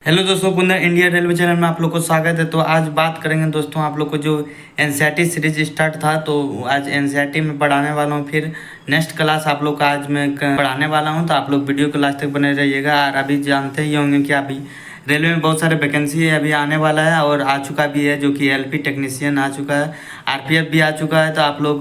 Hello दोस्तों, पुनः India railway channel में आप लोग को स्वागत है। तो आज बात करेंगे दोस्तों, आप लोग को जो एनसीईआरटी सीरीज स्टार्ट था, तो आज एनसीईआरटी में पढ़ाने वाला हूँ। फिर नेक्स्ट क्लास आप लोग का आज मैं पढ़ाने वाला हूँ, तो आप लोग वीडियो को लास्ट तक बने रहिएगा। और अभी जानते ही होंगे कि अभी रेलवे में बहुत सारे वैकेंसी अभी आने वाला है और आ चुका भी है, जो कि एलपी टेक्नीशियन आ चुका है, आरपीएफ भी आ चुका है। तो आप लोग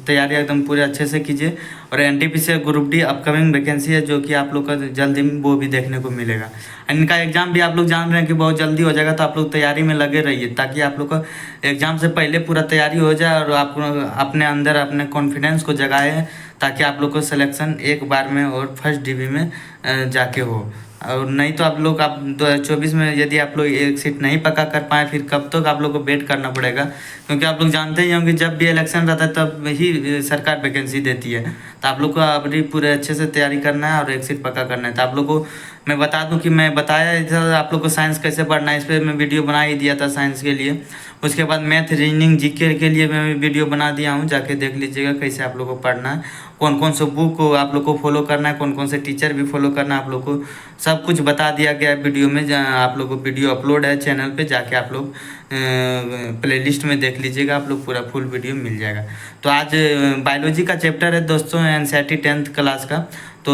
तैयारी एकदम पूरे अच्छे से कीजिए। और NTPC group D upcoming vacancy है, जो कि आप लोग का जल्दी वो भी देखने को मिलेगा। इनका एग्ज़ाम भी आप लोग जान रहे हैं कि बहुत जल्दी हो जाएगा, तो आप लोग तैयारी में लगे रहिए, ताकि आप लोग का एग्ज़ाम से पहले पूरा तैयारी हो जाए और आप अपने अंदर अपने कॉन्फिडेंस को जगाए, ताकि आप लोग को सिलेक्शन एक बार में और फर्स्ट डीबी में जाके हो। और नहीं तो आप लोग 2024 में यदि आप लोग एक सीट नहीं पक्का कर पाए, फिर कब तक आप लोग को वेट करना पड़ेगा। क्योंकि आप लोग जानते ही होंगे, जब भी इलेक्शन रहता है तब ही सरकार वैकेंसी देती है। तो आप लोग को अपनी पूरे अच्छे से तैयारी करना है और एक सीट पक्का करना है। तो आप लोग को मैं बता दूं कि मैं बताया था आप लोग को साइंस कैसे पढ़ना है, इस पर मैं वीडियो बना ही दिया था साइंस के लिए। उसके बाद मैथ, रीजनिंग, जीके के लिए मैं वीडियो बना दिया हूँ, जाके देख लीजिएगा कैसे आप लोग को पढ़ना है, कौन कौन से बुक को आप लोग को फॉलो करना है, कौन कौन से टीचर भी फॉलो करना है। आप लोग को सब कुछ बता दिया गया है वीडियो में। आप लोग को वीडियो अपलोड है चैनल पे, जाके आप लोग प्लेलिस्ट में देख लीजिएगा, आप लोग पूरा फुल वीडियो मिल जाएगा। तो आज बायोलॉजी का चैप्टर है दोस्तों, एनसीईआरटी 10th क्लास का। तो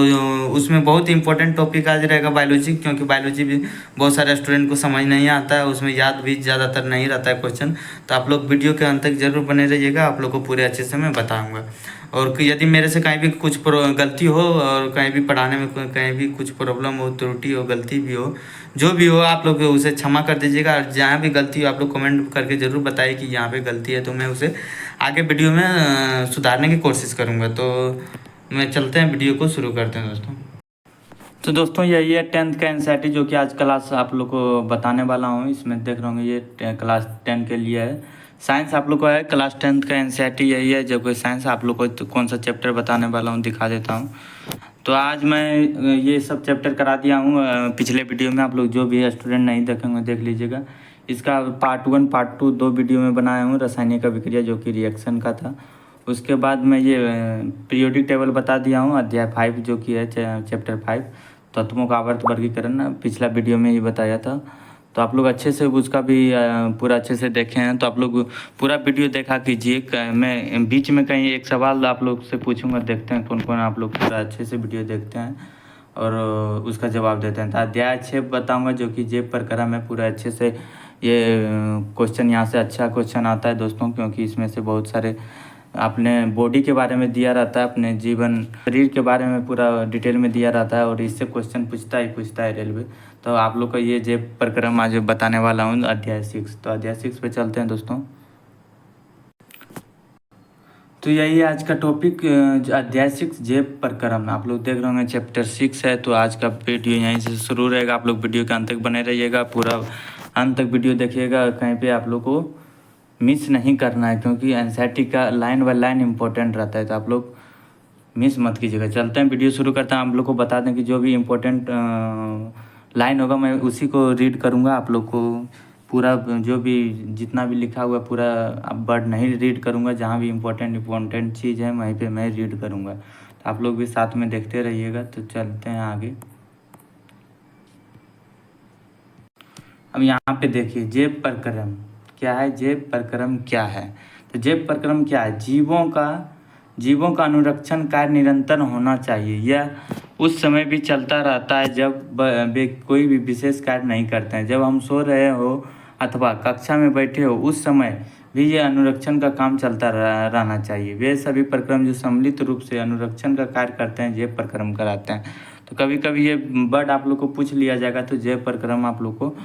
उसमें बहुत इंपॉर्टेंट टॉपिक आज रहेगा बायोलॉजी, क्योंकि बायोलॉजी भी बहुत सारे स्टूडेंट को समझ नहीं आता है, उसमें याद भी ज़्यादातर नहीं रहता है क्वेश्चन। तो आप लोग वीडियो के अंत तक जरूर बने रहिएगा, आप लोग को पूरे अच्छे से मैं बताऊँगा। और यदि मेरे से कहीं भी कुछ गलती हो और कहीं भी पढ़ाने में कहीं भी कुछ प्रॉब्लम हो, त्रुटि हो, गलती भी हो, जो भी हो, आप लोग उसे क्षमा कर दीजिएगा। और जहाँ भी गलती हो आप लोग कमेंट करके ज़रूर बताइए कि यहाँ पे गलती है, तो मैं उसे आगे वीडियो में सुधारने की कोशिश करूँगा। तो मैं चलते हैं, वीडियो को शुरू करते हैं दोस्तों। तो दोस्तों यही है 10th का एनसीईआरटी, जो कि आज क्लास आप लोग को बताने वाला हूँ। इसमें देख रहे होंगे ये क्लास 10 के लिए है। साइंस आप लोग को है, क्लास 10th का एनसीईआरटी यही है। जब कोई साइंस आप लोग को तो कौन सा चैप्टर बताने वाला हूँ दिखा देता हूँ। तो आज मैं ये सब चैप्टर करा दिया हूँ। पिछले वीडियो में आप लोग जो भी स्टूडेंट नहीं देखेंगे देख लीजिएगा। इसका पार्ट 1 पार्ट 2 दो वीडियो में बनाया हूँ। रासायनिक अभिक्रिया जो कि रिएक्शन का था। उसके बाद मैं ये पीरियोडिक टेबल बता दिया हूँ, अध्याय 5 जो कि है चैप्टर 5 तत्वों का आवर्त वर्गीकरण, पिछला वीडियो में ही बताया था। तो आप लोग अच्छे से उसका भी पूरा अच्छे से देखे हैं। तो आप लोग पूरा वीडियो देखा कीजिए। मैं बीच में कहीं एक सवाल आप लोग से पूछूंगा, देखते हैं कौन कौन आप लोग पूरा अच्छे से वीडियो देखते हैं और उसका जवाब देते हैं। तो अध्याय 6 बताऊँगा, जो कि जेब प्रक्रम है। पूरा अच्छे से ये क्वेश्चन यहाँ से अच्छा क्वेश्चन आता है दोस्तों, क्योंकि इसमें से बहुत सारे अपने बॉडी के बारे में दिया रहता है, अपने जीवन शरीर के बारे में पूरा डिटेल में दिया रहता है, और इससे क्वेश्चन पूछता है रेलवे। तो आप लोग का ये जेब प्रक्रम आज बताने वाला हूँ, अध्याय 6। तो अध्याय 6 पे चलते हैं दोस्तों। तो यही आज का टॉपिक, अध्याय 6 जेब प्रक्रम। आप लोग देख रहे होंगे चैप्टर 6 है। तो आज का वीडियो यहीं से शुरू रहेगा। आप लोग वीडियो के अंत तक बने रहिएगा, पूरा अंत तक वीडियो देखिएगा, कहीं पे आप लोग को मिस नहीं करना है, क्योंकि एनसीईआरटी का लाइन बाय लाइन इम्पोर्टेंट रहता है। तो आप लोग मिस मत कीजिएगा। चलते हैं, वीडियो शुरू करते हैं। आप लोग को बता दें कि जो भी इम्पोर्टेंट लाइन होगा मैं उसी को रीड करूँगा। आप लोग को पूरा जो भी जितना भी लिखा हुआ पूरा वर्ड नहीं रीड करूँगा। जहाँ भी इम्पोर्टेंट चीज़ है वहीं पे मैं रीड करूँगा। तो आप लोग भी साथ में देखते रहिएगा। तो चलते हैं आगे। अब यहाँ पे देखिए, जेब प्रक्रम क्या है, जेब प्रक्रम क्या है। तो जेब प्रक्रम क्या है, जीवों का अनुरक्षण कार्य निरंतर होना चाहिए। यह उस समय भी चलता रहता है जब वे कोई भी विशेष कार्य नहीं करते हैं। जब हम सो रहे हो अथवा कक्षा में बैठे हो, उस समय भी ये अनुरक्षण का काम चलता रहना चाहिए। वे सभी प्रक्रम जो सम्मिलित रूप से अनुरक्षण का कार्य करते हैं, जेब प्रक्रम कराते हैं। तो कभी कभी ये वर्ड आप लोग को पूछ लिया जाएगा, तो जेब प्रक्रम आप लोग को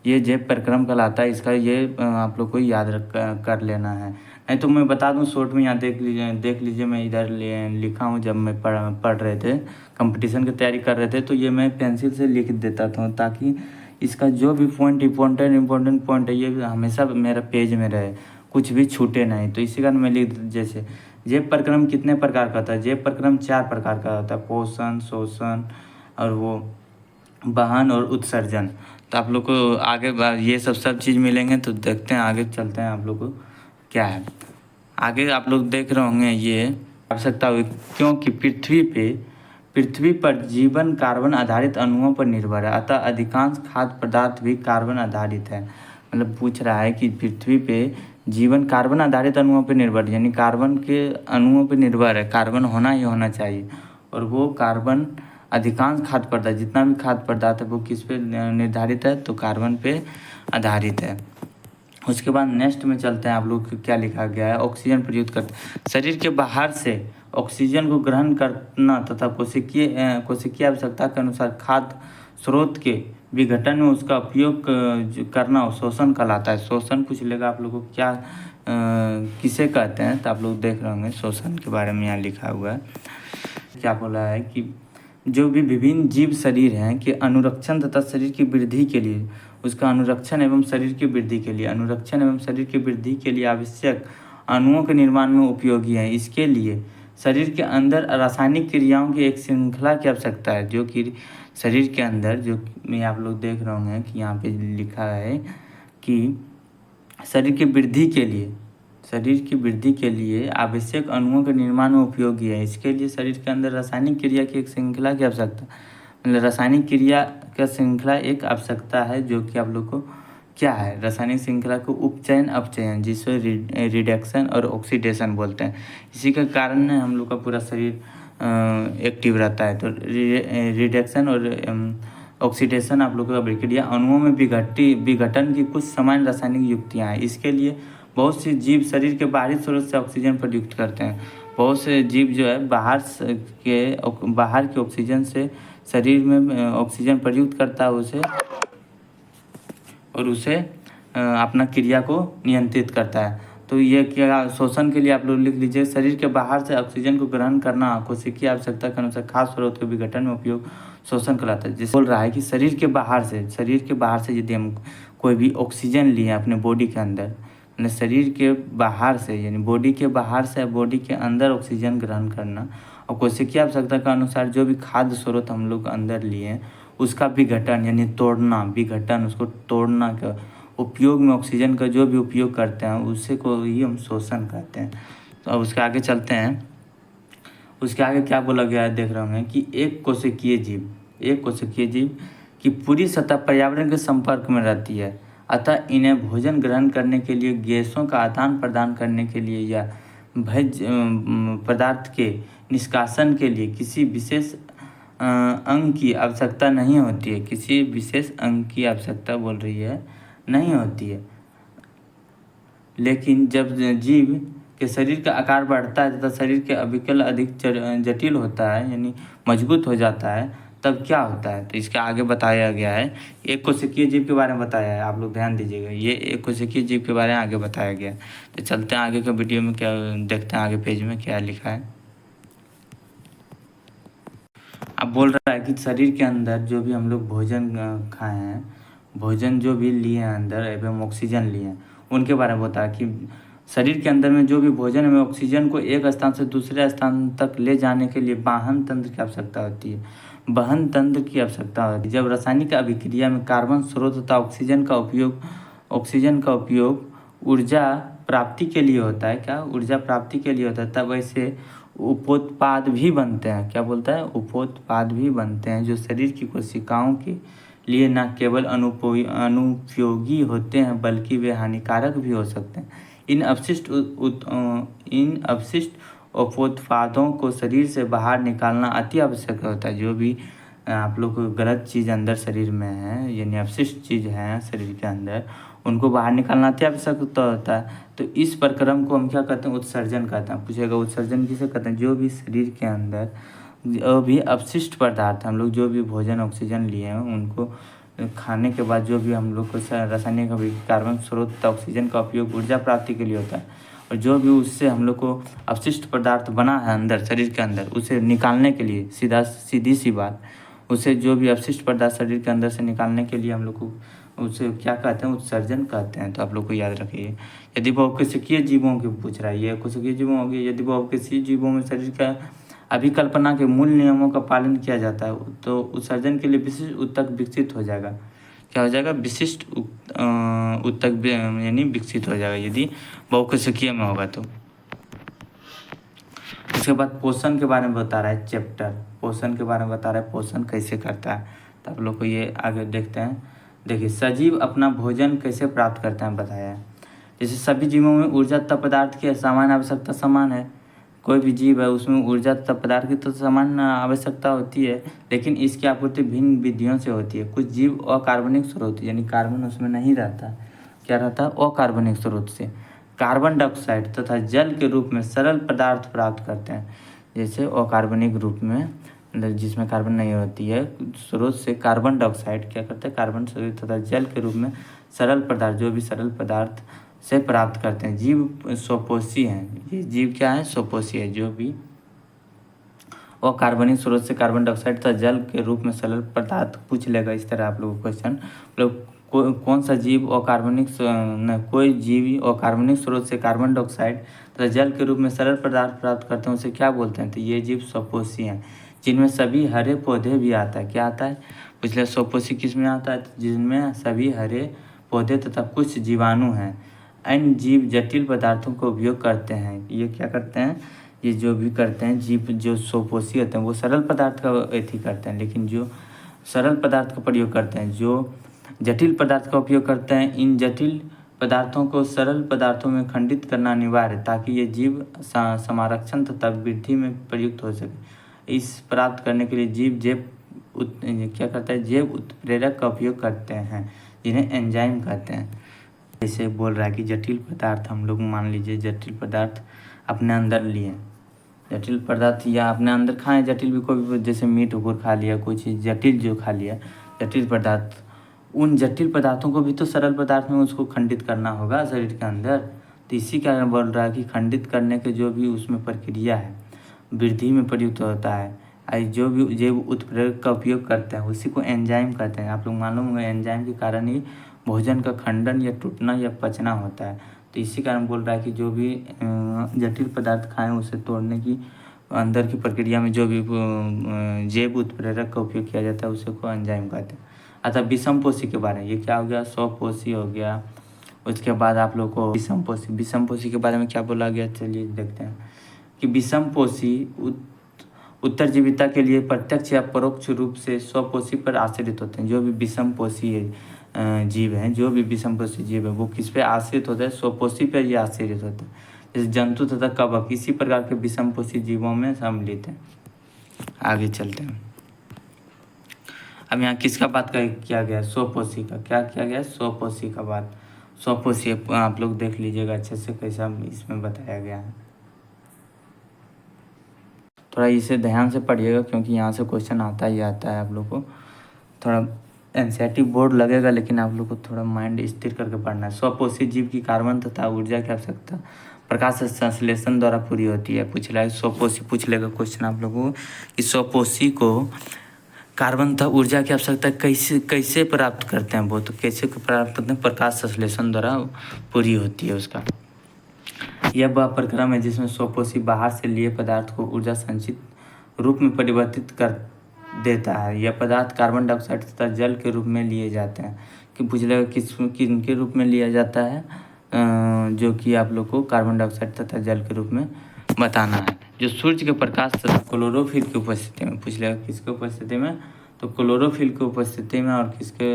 ये जेब प्रक्रम कहलाता है। इसका ये आप लोग को याद कर लेना है। नहीं तो मैं बता दूं शॉर्ट में, यहाँ देख लीजिए मैं इधर लिखा हूँ। जब मैं पढ़ रहे थे, कंपटीशन की तैयारी कर रहे थे, तो ये मैं पेंसिल से लिख देता था, ताकि इसका जो भी पॉइंट इम्पोर्टेंट पॉइंट है, ये हमेशा मेरा पेज में रहे, कुछ भी छूटे नहीं। तो इसी कारण मैं लिख, जैसे जेब प्रक्रम कितने प्रकार का होता है। जेब प्रक्रम 4 प्रकार का होता है, पोषण, शोषण और वो वहन और उत्सर्जन। तो आप लोग को आगे ये सब चीज़ मिलेंगे। तो देखते हैं, आगे चलते हैं। आप लोग को क्या है आगे, आप लोग देख रहे होंगे ये आवश्यकता हुई, क्योंकि पृथ्वी पे पृथ्वी पर जीवन कार्बन आधारित अणुओं पर निर्भर है, अतः अधिकांश खाद्य पदार्थ भी कार्बन आधारित है। मतलब पूछ रहा है कि पृथ्वी पे जीवन कार्बन आधारित अणुओं पर निर्भर, यानी कार्बन के अणुओं पर निर्भर है, कार्बन होना ही होना चाहिए। और वो कार्बन अधिकांश खाद्य पदार्थ, जितना भी खाद्य पदार्थ है वो किस पे निर्धारित है, तो कार्बन पे आधारित है। उसके बाद नेक्स्ट में चलते हैं। आप लोग को क्या लिखा गया है, ऑक्सीजन प्रयुक्त करते शरीर के बाहर से ऑक्सीजन को ग्रहण करना तथा कोशिकीय आवश्यकता के अनुसार खाद्य स्रोत के विघटन में उसका उपयोग करना शोषण कहलाता है। शोषण पूछ लेगा आप लोगों को क्या किसे कहते हैं, तो आप लोग देख रहे होंगे शोषण के बारे में यहाँ लिखा हुआ है। क्या बोला है कि जो भी विभिन्न जीव शरीर हैं कि अनुरक्षण तथा शरीर की वृद्धि के लिए, उसका अनुरक्षण एवं शरीर की वृद्धि के लिए आवश्यक अणुओं के निर्माण में उपयोगी है। इसके लिए शरीर के अंदर रासायनिक क्रियाओं की एक श्रृंखला की आवश्यकता है, जो कि शरीर के अंदर, जो में आप लोग देख रहे होंगे कि यहाँ पे लिखा है कि शरीर की वृद्धि के लिए आवश्यक अणुओं के निर्माण में उपयोगी है। इसके लिए शरीर के अंदर रासायनिक क्रिया की एक श्रृंखला की आवश्यकता, मतलब रासायनिक क्रिया का श्रृंखला एक आवश्यकता है, जो कि आप लोग को क्या है, रासायनिक श्रृंखला को उपचयन अपचयन, जिसे रिडक्शन और ऑक्सीडेशन बोलते हैं। इसी के कारण हम लोग का पूरा शरीर एक्टिव रहता है। तो रिडक्शन और ऑक्सीडेशन आप लोगों का प्रक्रिया अणुओं में विघटन की कुछ सामान्य रासायनिक युक्तियाँ हैं। इसके लिए बहुत सी जीव शरीर के बाहरी स्रोत से ऑक्सीजन प्रयुक्त करते हैं। बहुत से जीव जो है बाहर के ऑक्सीजन से शरीर में ऑक्सीजन प्रयुक्त करता है उसे अपना क्रिया को नियंत्रित करता है। तो ये क्या शोषण के लिए आप लोग लिख लीजिए, शरीर के बाहर से ऑक्सीजन को ग्रहण करना कोशिकीय आवश्यकता के अनुसार खाद्य स्रोत के विघटन में उपयोग शोषण कहलाता है। जिसे बोल रहा है कि शरीर के बाहर से यदि हम कोई भी ऑक्सीजन लिए अपने बॉडी के अंदर, शरीर के बाहर से यानी बॉडी के बाहर से बॉडी के अंदर ऑक्सीजन ग्रहण करना, और कोशिकीय आवश्यकता के अनुसार जो भी खाद्य स्रोत हम लोग अंदर लिए उसका विघटन यानी उसको तोड़ना का उपयोग में ऑक्सीजन का जो भी उपयोग करते हैं उसी को ही हम शोषण कहते हैं। तो अब उसके आगे चलते हैं। उसके आगे क्या बोला गया है देख रहे होंगे कि एक कोशिकीय जीव की पूरी सतह पर्यावरण के संपर्क में रहती है, अतः इन्हें भोजन ग्रहण करने के लिए, गैसों का आदान प्रदान करने के लिए या भोज्य पदार्थ के निष्कासन के लिए किसी विशेष अंग की आवश्यकता नहीं होती है। नहीं होती है। लेकिन जब जीव के शरीर का आकार बढ़ता है तथा शरीर के अविकल अधिक जटिल होता है यानी मजबूत हो जाता है, तब क्या होता है, तो इसके आगे बताया गया है। एक कोशिकीय जीव के बारे में बताया है, आप लोग ध्यान दीजिएगा, ये एक कोशिकीय जीव के बारे में आगे बताया गया है। तो चलते हैं आगे के वीडियो में, क्या देखते हैं आगे पेज में क्या लिखा है। अब बोल रहा है कि शरीर के अंदर जो भी हम लोग भोजन खाए हैं, भोजन जो भी लिए हैं अंदर एवं ऑक्सीजन लिए हैं, उनके बारे में बताया कि शरीर के अंदर में जो भी भोजन में ऑक्सीजन को एक स्थान से दूसरे स्थान तक ले जाने के लिए वाहन तंत्र की आवश्यकता होती है। जब रासायनिक अभिक्रिया में कार्बन स्रोत तथा ऑक्सीजन का उपयोग ऊर्जा प्राप्ति के लिए होता है, तब वैसे उपोत्पाद भी बनते हैं। क्या बोलता है, उपोत्पाद भी बनते हैं, जो शरीर की कोशिकाओं के लिए न केवल अनुपयोगी होते हैं बल्कि वे हानिकारक भी हो सकते हैं। इन अपशिष्ट उपोत्पादों को शरीर से बाहर निकालना अति आवश्यक होता है। जो भी आप लोग को गलत चीज़ अंदर शरीर में है यानी अपशिष्ट चीज़ है शरीर के अंदर, उनको बाहर निकालना अति आवश्यक होता है। तो इस प्रक्रम को हम क्या कहते हैं, उत्सर्जन कहते हैं। पूछेगा उत्सर्जन किसे कहते हैं, जो भी शरीर के अंदर जो भी अपशिष्ट पदार्थ हम लोग जो भी भोजन ऑक्सीजन लिए हैं उनको खाने के बाद जो भी हम लोग को रासायनिक कार्बन स्रोत ऑक्सीजन का उपयोग ऊर्जा प्राप्ति के लिए होता है, और जो भी उससे हम लोग को अपशिष्ट पदार्थ बना है अंदर शरीर के अंदर उसे निकालने के लिए सीधी सी बात, उसे जो भी अपशिष्ट पदार्थ शरीर के अंदर से निकालने के लिए हम लोग को उसे क्या कहते हैं, उत्सर्जन कहते हैं। तो आप लोग को याद रखिए। यदि वो कोशिकीय जीवों की पूछ रहा है, ये कोशिकीय जीवों हो गए, यदि वो किसी जीवों में शरीर का अभिकल्पना के मूल नियमों का पालन किया जाता है तो उत्सर्जन के लिए विशिष्ट ऊतक विकसित हो जाएगा। क्या हो जाएगा, विशिष्ट ऊतक यानी विकसित हो जाएगा यदि बहुकोशिकीय में होगा तो। उसके बाद पोषण के बारे में बता रहा है चैप्टर पोषण के बारे में बता रहा है, पोषण कैसे करता है। तो आप लोग को ये आगे देखते हैं। देखिए, सजीव अपना भोजन कैसे प्राप्त करते हैं बताया है। जैसे सभी जीवों में ऊर्जा तथा पदार्थ की सामान्य आवश्यकता समान है। कोई भी जीव है उसमें ऊर्जा तथा पदार्थ की तो समान आवश्यकता होती है, लेकिन इसकी आपूर्ति भिन्न विधियों से होती है। कुछ जीव अकार्बनिक स्रोत यानी कार्बन उसमें नहीं रहता, क्या रहता है, अकार्बनिक स्रोत से कार्बन डाइऑक्साइड तथा जल के रूप में सरल पदार्थ प्राप्त करते हैं। जैसे अकार्बनिक रूप में जिसमें कार्बन नहीं होती है स्रोत से कार्बन डाइऑक्साइड क्या करते हैं, कार्बन तथा जल के रूप में सरल पदार्थ, जो भी सरल पदार्थ से प्राप्त करते हैं। जीव स्वपोषी हैं। ये जीव क्या है, स्वपोषी है। जो भी और कार्बनिक स्रोत से कार्बन डाइऑक्साइड तथा जल के रूप में सरल पदार्थ पूछ लेगा इस तरह आप लोगों को क्वेश्चन। मतलब कौन सा जीव कोई जीव और कार्बनिक स्रोत से कार्बन डाइऑक्साइड तथा जल के रूप में सरल पदार्थ प्राप्त करते हैं उसे क्या बोलते हैं। तो ये जीव स्वपोषी हैं, जिनमें सभी हरे पौधे भी आता है। क्या आता है, पिछले स्वपोषी किस में आता है, जिनमें सभी हरे पौधे तथा कुछ जीवाणु हैं। अन्य जीव जटिल पदार्थों का उपयोग करते हैं। ये क्या करते हैं, ये जो भी करते हैं जीव जो स्वपोषी होते हैं वो सरल पदार्थ का एथी करते हैं, लेकिन जो सरल पदार्थ का प्रयोग करते हैं, जो जटिल पदार्थ का उपयोग करते हैं, इन जटिल पदार्थों को सरल पदार्थों में खंडित करना अनिवार्य है ताकि ये जीव समारक्षण तथा वृद्धि में प्रयुक्त हो सके। इस प्राप्त करने के लिए जीव क्या करता है, जैव उत्प्रेरक का उपयोग करते हैं, जिन्हें एंजाइम कहते हैं। जैसे बोल रहा है कि जटिल पदार्थ हम लोग मान लीजिए जटिल पदार्थ अपने अंदर लिए, जटिल पदार्थ या अपने अंदर खाएं, जटिल भी कोई जैसे मीट ऊपर खा लिया, कोई चीज़ जटिल जो खा लिया जटिल पदार्थ, उन जटिल पदार्थों को भी तो सरल पदार्थ में उसको खंडित करना होगा शरीर के अंदर। तो इसी कारण बोल रहा है कि खंडित करने के जो भी उसमें प्रक्रिया है वृद्धि में प्रयुक्त होता है, जो भी जैव उत्प्रेरक का उपयोग करते हैं उसी को एंजाइम कहते हैं। आप लोग मालूम होगा एंजाइम के कारण ही भोजन का खंडन या टूटना या पचना होता है। तो इसी कारण बोल रहा है कि जो भी जटिल पदार्थ खाएं उसे तोड़ने की अंदर की प्रक्रिया में जो भी जैव उत्प्रेरक का उपयोग किया जाता है उसे को एंजाइम कहते हैं। अतः विषमपोषी के बारे में, ये क्या हो गया, स्वपोषी हो गया। उसके बाद आप लोग को विषमपोषी के बारे में क्या बोला गया, चलिए देखते हैं कि विषमपोषी उत्तरजीविता के लिए प्रत्यक्ष या परोक्ष रूप से स्वपोषी पर आश्रित होते हैं। जो भी विषमपोषी जीव हैं, जो भी विषमपोषी जीव है वो किस पे आश्रित होता है, स्वपोषी पर ही आश्रित होता है। जैसे जंतु तथा कवक इसी प्रकार के विषमपोषी जीवों में सम्मिलित हैं। आगे चलते हैं। अब यहाँ किसका बात किया गया, स्वपोषी का। क्या किया गया, स्वपोषी का बात। स्वपोषी आप लोग देख लीजिएगा अच्छे से कैसा इसमें बताया गया है। थोड़ा इसे ध्यान से पढ़िएगा क्योंकि यहाँ से क्वेश्चन आता ही आता है। आप लोग को थोड़ा एनसीईआरटी बोर्ड लगेगा, लेकिन आप लोग को थोड़ा माइंड स्थिर करके पढ़ना है। स्वपोषी जीव की कार्बन तथा ऊर्जा की आवश्यकता प्रकाश संश्लेषण द्वारा पूरी होती है। पूछ रहा है स्वपोषी, पूछ लेगा क्वेश्चन आप लोगों को कि स्वपोषी को कार्बन तथा ऊर्जा की आवश्यकता कैसे प्राप्त करते हैं। वो तो कैसे प्राप्त करते हैं, प्रकाश संश्लेषण द्वारा पूरी होती है उसका। यह वह प्रक्रिया है जिसमें स्वपोषी बाहर से लिए पदार्थ को ऊर्जा संचित रूप में परिवर्तित कर देता है। यह पदार्थ कार्बन डाइऑक्साइड तथा जल के रूप में लिए जाते हैं। कि पूछ लेगा किनके रूप में लिया जाता है, जो कि आप लोग को कार्बन डाइऑक्साइड तथा जल के रूप में बताना है। जो सूर्य के प्रकाश तथा क्लोरोफिल की उपस्थिति में, पूछ लेगा किसके उपस्थिति में, तो क्लोरोफिल की उपस्थिति में और किसके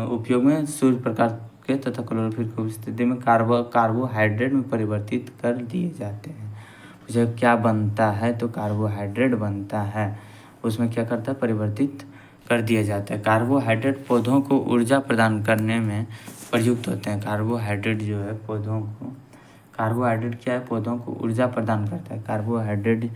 उपयोग में, सूर्य प्रकाश के तथा क्लोरोफिल की उपस्थिति में कार्बोहाइड्रेट में परिवर्तित कर दिए जाते हैं। पूछे क्या बनता है, तो कार्बोहाइड्रेट बनता है। उसमें क्या करता है, परिवर्तित कर दिया जाता है। कार्बोहाइड्रेट पौधों को ऊर्जा प्रदान करने में प्रयुक्त होते हैं। कार्बोहाइड्रेट जो है पौधों को, कार्बोहाइड्रेट क्या है, पौधों को ऊर्जा प्रदान करता है। कार्बोहाइड्रेट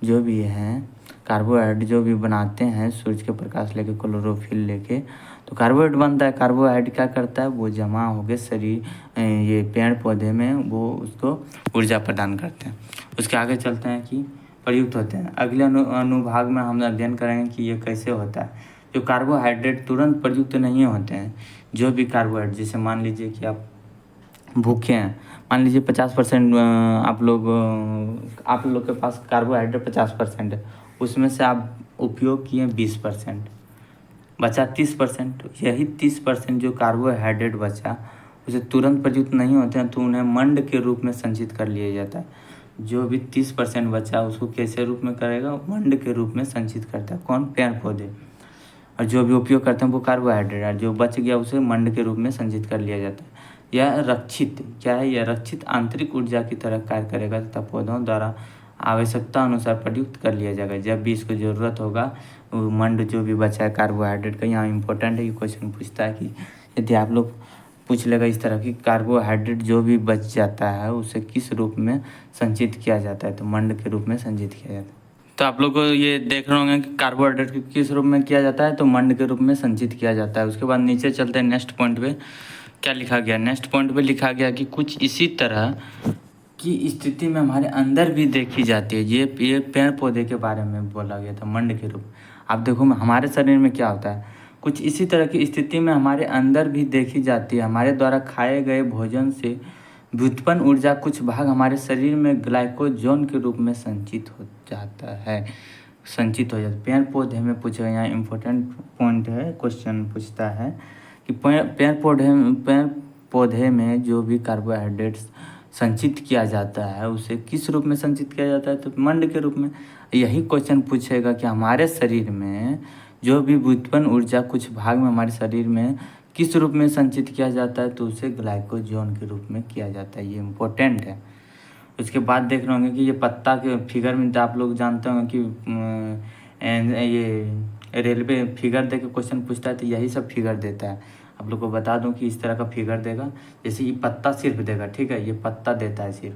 जो भी हैं, कार्बोहाइड्रेट जो भी बनाते हैं सूरज के प्रकाश लेके, क्लोरोफिल लेके, तो कार्बोहाइड्रेट बनता है। कार्बोहाइड्रेट क्या करता है, वो जमा हो गए शरीर ये पेड़ पौधे में, वो उसको ऊर्जा प्रदान करते हैं। उसके आगे चलते हैं कि प्रयुक्त होते हैं। अगले अनुभाग में हम अध्ययन करेंगे कि ये कैसे होता है। जो कार्बोहाइड्रेट तुरंत प्रयुक्त नहीं होते हैं, जो भी कार्बोहाइड्रेट, जैसे मान लीजिए कि आप भूखे हैं, मान लीजिए 50% आप लोग के पास कार्बोहाइड्रेट 50% है, उसमें से आप उपयोग किए 20%, बचा 30%। यही 30% जो कार्बोहाइड्रेट बचा उसे तुरंत प्रयुक्त नहीं होते हैं, तो उन्हें मंड के रूप में संचित कर लिया जाता है। जो भी 30% बचा उसको कैसे रूप में करेगा, मंड के रूप में संचित करता है। कौन? पेड़ पौधे। और जो भी उपयोग करते हैं वो कार्बोहाइड्रेट है, जो बच गया उसे मंड के रूप में संचित कर लिया जाता है। यह रक्षित क्या है? यह रक्षित आंतरिक ऊर्जा की तरह कार्य करेगा तथा पौधों द्वारा आवश्यकता अनुसार प्रयुक्त कर लिया जाएगा। जब भी इसको ज़रूरत होगा वो मंड जो भी बचा है कार्बोहाइड्रेट का, यहाँ इंपॉर्टेंट है, ये क्वेश्चन पूछता है कि यदि आप लोग पूछ लेगा इस तरह की, कार्बोहाइड्रेट जो भी बच जाता है उसे किस रूप में संचित किया जाता है, तो मंड के रूप में संचित किया जाता है। तो आप लोग को ये देख रहे होंगे कि कार्बोहाइड्रेट किस रूप में किया जाता है, तो मंड के रूप में संचित किया जाता है। उसके बाद नीचे चलते हैं नेक्स्ट पॉइंट पे। क्या लिखा गया? नेक्स्ट पॉइंट पे लिखा गया कि कुछ इसी तरह की स्थिति में हमारे अंदर भी देखी जाती है। ये पेड़ पौधे के बारे में बोला गया था, मंड के रूप। आप देखो हमारे शरीर में क्या होता है, कुछ इसी तरह की स्थिति में हमारे अंदर भी देखी जाती है। हमारे द्वारा खाए गए भोजन से व्युत्पन्न ऊर्जा कुछ भाग हमारे शरीर में ग्लाइकोजन के रूप में संचित हो जाता है, संचित हो जाता है। पेड़ पौधे में पूछा, यहाँ इम्पोर्टेंट पॉइंट है, क्वेश्चन पूछता है कि पेड़ पौधे में जो भी कार्बोहाइड्रेट्स संचित किया जाता है उसे किस रूप में संचित किया जाता है, तो मंड के रूप में। यही क्वेश्चन पूछेगा कि हमारे शरीर में जो भी व्युत्पन्न ऊर्जा कुछ भाग में हमारे शरीर में किस रूप में संचित किया जाता है, तो उसे ग्लाइकोजन के रूप में किया जाता है। ये इम्पोर्टेंट है। उसके बाद देख रहे होंगे कि ये पत्ता के फिगर में, तो आप लोग जानते होंगे कि ये रेलवे फिगर दे के क्वेश्चन पूछता है, तो यही सब फिगर देता है। आप लोग को बता दूं कि इस तरह का फिगर देगा, जैसे ये पत्ता सिर्फ देगा, ठीक है, ये पत्ता देता है सिर्फ।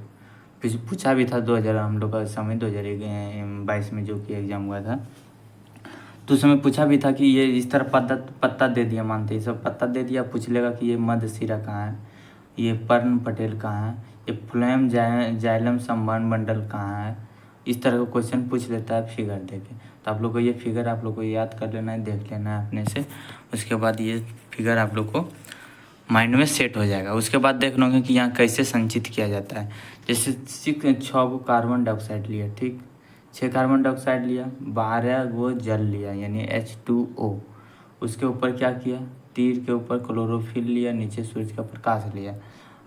फिर पूछा भी था 2000 हम लोग का समय 2022 में जो कि एग्जाम हुआ था, तो उस समय पूछा भी था कि ये इस तरह पत्ता दे दिया, मानते हैं सब पत्ता दे दिया, पूछ लेगा कि ये मध्यशिरा कहाँ है, ये पर्ण पटेल कहाँ है, ये फ्लोएम जाइलम संवहन मंडल कहाँ है। इस तरह का क्वेश्चन पूछ लेता है फिगर देके। तो आप लोग को ये फिगर आप लोग को याद कर लेना है, देख लेना है अपने से। उसके बाद ये फिगर आप लोग को माइंड में सेट हो जाएगा। उसके बाद देख लोगे कि यहाँ कैसे संचित किया जाता है। जैसे 6 को कार्बन डाइऑक्साइड लिया, ठीक, 6 कार्बन डाइऑक्साइड लिया, 12 वो जल लिया यानी H2O। उसके ऊपर क्या किया, तीर के ऊपर क्लोरोफिल लिया, नीचे सूरज का प्रकाश लिया।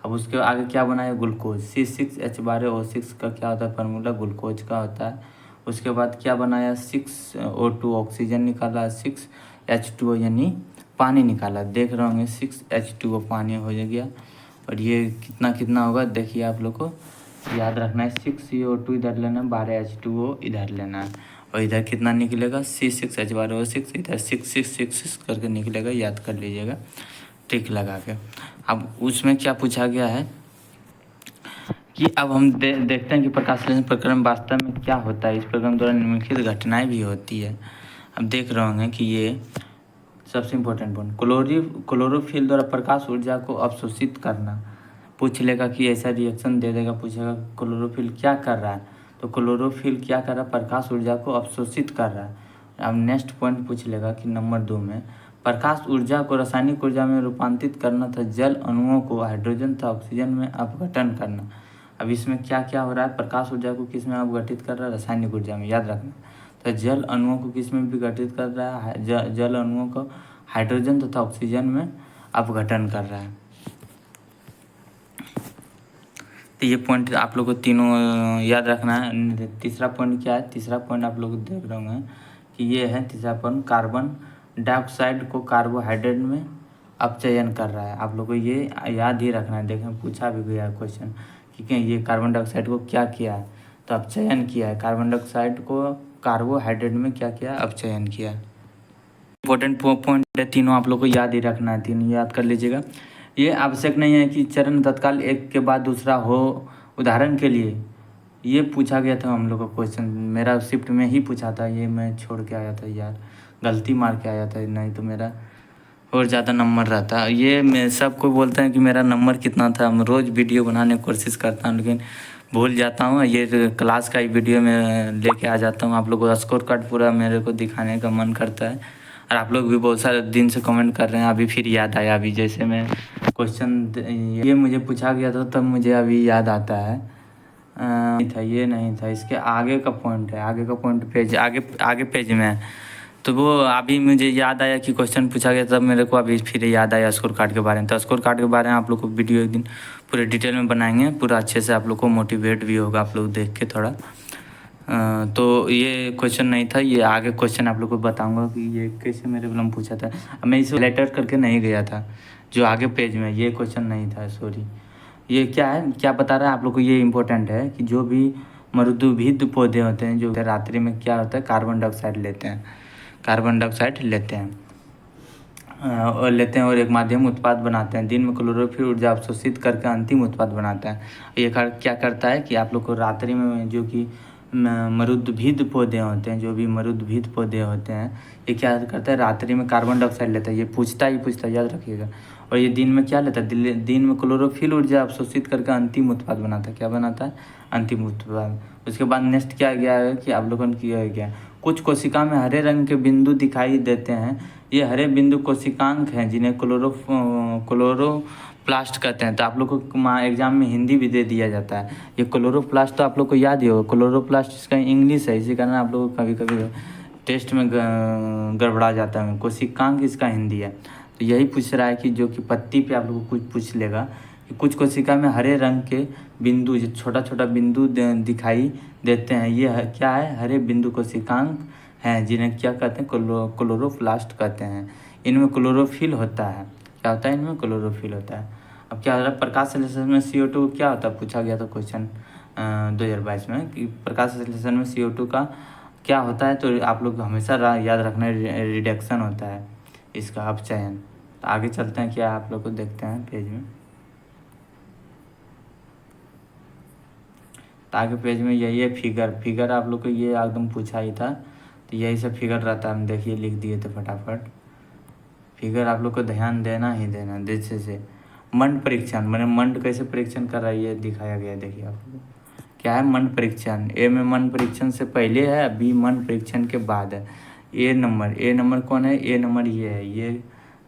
अब उसके आगे क्या बनाया, ग्लूकोज। C6H12O6 का क्या होता है फार्मूला, ग्लूकोज का होता है। उसके बाद क्या बनाया, 6O2 ऑक्सीजन निकाला, 6H2O यानी पानी निकाला। देख रहे होंगे 6H2O पानी हो गया। और ये कितना कितना होगा देखिए, आप लोग को याद रखना है, 6CO2 इधर लेना है, 12H2O इधर लेना है, और इधर कितना निकलेगा, C6H12O6, इधर 6 करके निकलेगा, याद कर लीजिएगा टिक लगा के। अब उसमें क्या पूछा गया है कि अब हम देखते हैं कि प्रकाश संश्लेषण प्रक्रम वास्तव में क्या होता है। इस प्रक्रम द्वारा निम्नलिखित घटनाएं भी होती है। अब देख रहे होंगे कि ये सबसे इम्पोर्टेंट पॉइंट, क्लोरोफिल द्वारा प्रकाश ऊर्जा को अवशोषित करना। पूछ लेगा कि ऐसा रिएक्शन दे देगा, पूछेगा क्लोरोफिल क्या कर रहा है, तो क्लोरोफिल क्या कर रहा है, प्रकाश ऊर्जा को अवशोषित कर रहा है। अब नेक्स्ट पॉइंट पूछ लेगा कि नंबर 2 में प्रकाश ऊर्जा को रासायनिक ऊर्जा में रूपांतरित करना था, जल अणुओं को हाइड्रोजन तथा ऑक्सीजन में अपघटन करना। अब इसमें क्या क्या हो रहा है, प्रकाश ऊर्जा को किस में अपघटित कर रहा है, रासायनिक ऊर्जा में, याद रखना। तो जल अणुओं को किस में विघटित कर रहा है, जल अणुओं को हाइड्रोजन तथा ऑक्सीजन में अपघटन कर रहा है। तो ये पॉइंट आप लोग को तीनों याद रखना है। तीसरा पॉइंट क्या है, तीसरा पॉइंट आप लोग देख रहे होंगे कि ये है तीसरा पॉइंट, कार्बन डाइऑक्साइड को कार्बोहाइड्रेट में अपचयन कर रहा है। आप लोग को ये याद ही रखना है। देखें पूछा भी गया क्वेश्चन कि ये कार्बन डाइऑक्साइड को क्या किया है, तो अपचयन किया है। कार्बन डाइऑक्साइड को कार्बोहाइड्रेट में क्या किया, अपचयन किया। इंपॉर्टेंट पॉइंट है, तीनों आप लोग को याद ही रखना है, तीनों याद कर लीजिएगा। ये आवश्यक नहीं है कि चरण तत्काल एक के बाद दूसरा हो। उदाहरण के लिए ये पूछा गया था हम लोग का क्वेश्चन, मेरा शिफ्ट में ही पूछा था, ये मैं छोड़ के आया था यार, गलती मार के आया था, नहीं तो मेरा और ज़्यादा नंबर रहता। ये मैं सबको बोलते हैं कि मेरा नंबर कितना था, मैं रोज़ वीडियो बनाने की कोशिश करता हूँ लेकिन भूल जाता हूँ। ये क्लास का ही वीडियो में लेके आ जाता हूँ, आप लोगों को स्कोर कार्ड पूरा मेरे को दिखाने का मन करता है। और आप लोग भी बहुत सारे दिन से कमेंट कर रहे हैं, अभी फिर याद आया। अभी जैसे मैं क्वेश्चन ये मुझे पूछा गया था तब मुझे अभी याद आता है। नहीं था, ये नहीं था, इसके आगे का पॉइंट है, आगे का पॉइंट पेज आगे पेज में है। तो वो अभी मुझे याद आया कि क्वेश्चन पूछा गया, तब मेरे को अभी फिर याद आया स्कोर कार्ड के बारे में। तो स्कोर कार्ड के बारे में आप लोग को वीडियो एक दिन पूरे डिटेल में बनाएंगे, पूरा अच्छे से आप लोग को मोटिवेट भी होगा आप लोग देख के थोड़ा। तो ये क्वेश्चन नहीं था, ये आगे क्वेश्चन आप लोग को बताऊंगा कि ये कैसे मेरे में पूछा था। मैं इसे लेटर करके नहीं गया था, जो आगे पेज में ये क्वेश्चन नहीं था, सॉरी। ये क्या है, क्या बता रहा है आप लोग को, ये इम्पोर्टेंट है कि जो भी मरुदुभिद पौधे होते हैं जो रात्रि में क्या होता है, कार्बन डाइऑक्साइड लेते हैं, कार्बन डाइऑक्साइड लेते हैं और एक माध्यम उत्पाद बनाते हैं। दिन में क्लोरोफिल ऊर्जा अवशोषित करके अंतिम उत्पाद बनाता है। ये क्या करता है कि आप लोग को रात्रि में जो कि मरुदभिद पौधे होते हैं, जो भी मरुदभिद पौधे होते हैं, ये क्या करता है, रात्रि में कार्बन डाइऑक्साइड लेता है। ये पूछता ही पूछता, याद रखिएगा। और ये दिन में क्या लेता है, दिन में क्लोरोफिल ऊर्जा अवशोषित करके अंतिम उत्पाद बनाता है। क्या बनाता है, अंतिम उत्पाद। उसके बाद नेक्स्ट क्या गया है कि अवलोकन किया गया, कुछ कोशिका में हरे रंग के बिंदु दिखाई देते हैं। ये हरे बिंदु कोशिकांक हैं जिन्हें क्लोरोप्लास्ट कहते हैं। तो आप लोग को एग्जाम में हिंदी भी दे दिया जाता है। ये क्लोरोप्लास्ट तो आप लोग को याद ही होगा, क्लोरोप्लास्ट इसका इंग्लिश है, इसी कारण आप लोग को कभी कभी टेस्ट में गड़बड़ा जाता है। कोशिकांक इसका हिंदी है। तो यही पूछ रहा है कि जो कि पत्ती पे आप लोग को कुछ पूछ लेगा कि कुछ कोशिका में हरे रंग के बिंदु, जो छोटा छोटा बिंदु दिखाई देते हैं, ये क्या है, हरे बिंदु कोशिकांक हैं जिन्हें क्या कहते हैं, क्लोरोप्लास्ट कहते हैं। इनमें क्लोरोफिल होता है। क्या होता है, इनमें क्लोरोफिल होता है। अब क्या हो रहा है, प्रकाश संश्लेषण में CO2 क्या होता है, पूछा गया था क्वेश्चन 2022 में कि प्रकाश संश्लेषण में CO2 का क्या होता है। तो आप लोग हमेशा याद रखना, रिडक्शन होता है इसका अपचयन। तो आगे चलते हैं, क्या आप लोग को देखते हैं पेज में। तो आगे पेज में यही है फिगर आप लोग को ये एकदम पूछा ही था। तो यही सब फिगर रहता है, हम देखिए लिख दिए थे फटाफट। फिगर आप लोग को ध्यान देना ही देना। जैसे से मंड परीक्षण, मैंने मंड कैसे परीक्षण कर रहा है ये दिखाया गया। देखिए आप लोग क्या है, मंड परीक्षण। ए में मंड परीक्षण से पहले है, बी मंड परीक्षण के बाद है। ए नंबर कौन है, ए नंबर ये है। ये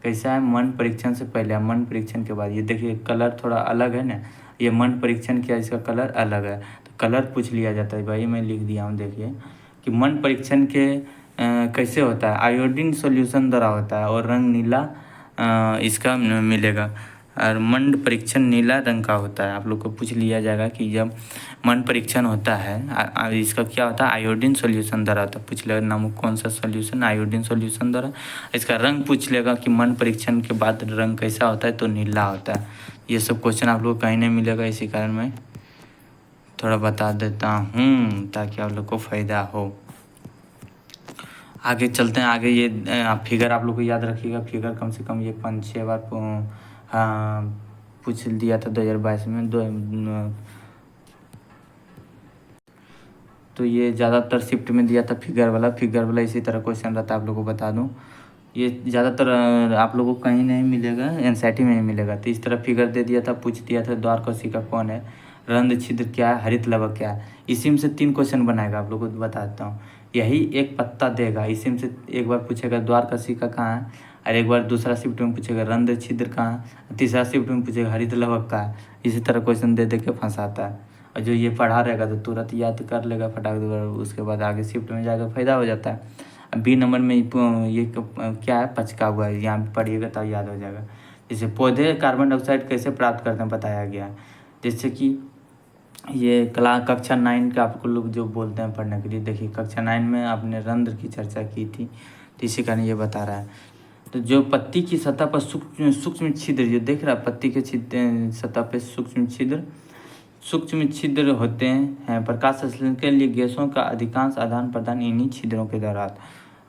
कैसा है, मंड परीक्षण से पहले है, मंड परीक्षण के बाद। ये देखिए कलर थोड़ा अलग है ना, ये मंड परीक्षण किया, इसका कलर अलग है। तो कलर पूछ लिया जाता है भाई, मैं लिख दिया हूँ। देखिए कि मंड परीक्षण के कैसे होता है, आयोडीन सॉल्यूशन द्वारा होता है और रंग नीला इसका मिलेगा। और मंड परीक्षण नीला रंग का होता है। आप लोग को पूछ लिया जाएगा कि जब मंड परीक्षण होता है इसका क्या होता है, आयोडीन सॉल्यूशन द्वारा होता है। पूछ लेगा नाम कौन सा सॉल्यूशन, आयोडीन सॉल्यूशन द्वारा। इसका रंग पूछ लेगा कि मंड परीक्षण के बाद रंग कैसा होता है, तो नीला होता है। ये सब क्वेश्चन आप लोग को कहीं नहीं मिलेगा, इसी कारण मैं थोड़ा बता देता हूँ ताकि आप लोग को फ़ायदा हो। आगे चलते हैं। आगे ये फिगर आप लोग को याद रखिएगा। फिगर कम से कम ये 5-6 बार पूछ दिया था 2022 में। तो ये ज़्यादातर शिफ्ट में दिया था फिगर वाला इसी तरह क्वेश्चन रहता है। आप लोग को बता दूं, ये ज़्यादातर आप लोगों को कहीं नहीं मिलेगा, एनसीईआरटी में नहीं मिलेगा। तो इस तरह फिगर दे दिया था, पूछ दिया था द्वार कोशिका कौन है, रंध्र छिद्र क्या है, हरित लवक क्या है। इसी में से 3 क्वेश्चन बनाएगा, आप लोग को बताता हूँ। यही एक पत्ता देगा, इसी में से एक बार पूछेगा द्वार कोशिका कहाँ है, और एक बार दूसरा शिफ्ट में पूछेगा रंध्र छिद्र कहाँ है, तीसरा शिफ्ट में पूछेगा हरित लवक कहाँ है। इसी तरह क्वेश्चन दे के फंसाता है। और जो ये पढ़ा रहेगा तो तुरंत याद कर लेगा फटाक से, उसके बाद आगे शिफ्ट में जाकर फ़ायदा हो जाता है। बी नंबर में ये क्या है, पचका हुआ है, यहाँ पे पढ़िएगा तब याद हो जाएगा। जैसे पौधे कार्बन डाइऑक्साइड कैसे प्राप्त करते हैं बताया गया है। जैसे कि ये कक्षा 9 का आपको लोग जो बोलते हैं पढ़ने के लिए, देखिए कक्षा 9 में आपने रंध्र की चर्चा की थी, तो इसी कारण ये बता रहा है। तो जो पत्ती की सतह पर सूक्ष्म छिद्र, जो देख रहा है पत्ती के सतह पर सूक्ष्म छिद्र होते हैं। प्रकाश संश्लेषण के लिए गैसों का अधिकांश आदान प्रदान इन्हीं छिद्रों के द्वारा,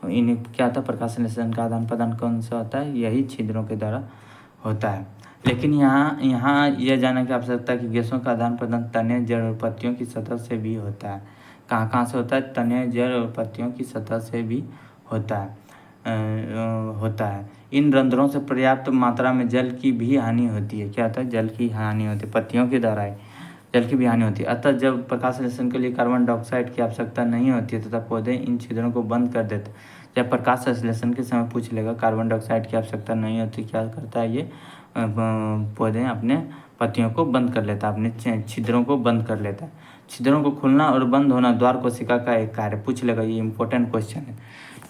इन्हीं क्या होता है, प्रकाश संश्लेषण का आदान प्रदान कौन सा होता है, यही छिद्रों के द्वारा होता है। लेकिन यहाँ यह जानने की आवश्यकता है कि गैसों का आदान प्रदान तने, जड़ और पत्तियों की सतह से भी होता है। कहाँ से होता है, तने, जड़ और पत्तियों की सतह से भी होता है। इन रंध्रों से पर्याप्त मात्रा में जल की भी हानि होती है। क्या होता है, जल की हानि होती है, पत्तियों के द्वारा ही जल की भी हानि होती है। अतः जब प्रकाश संश्लेषण के लिए कार्बन डाइऑक्साइड की आवश्यकता नहीं होती है तथा पौधे इन छिद्रों को बंद कर देते। जब प्रकाश संश्लेषण के समय पूछ लेगा कार्बन डाइऑक्साइड की आवश्यकता नहीं होती, क्या करता है ये पौधे अपने पत्तियों को बंद कर लेता है, अपने छिद्रों को बंद कर लेता है। छिद्रों को खुलना और बंद होना द्वार कोशिका का एक कार्य। पूछ लेगा, ये इंपॉर्टेंट क्वेश्चन है।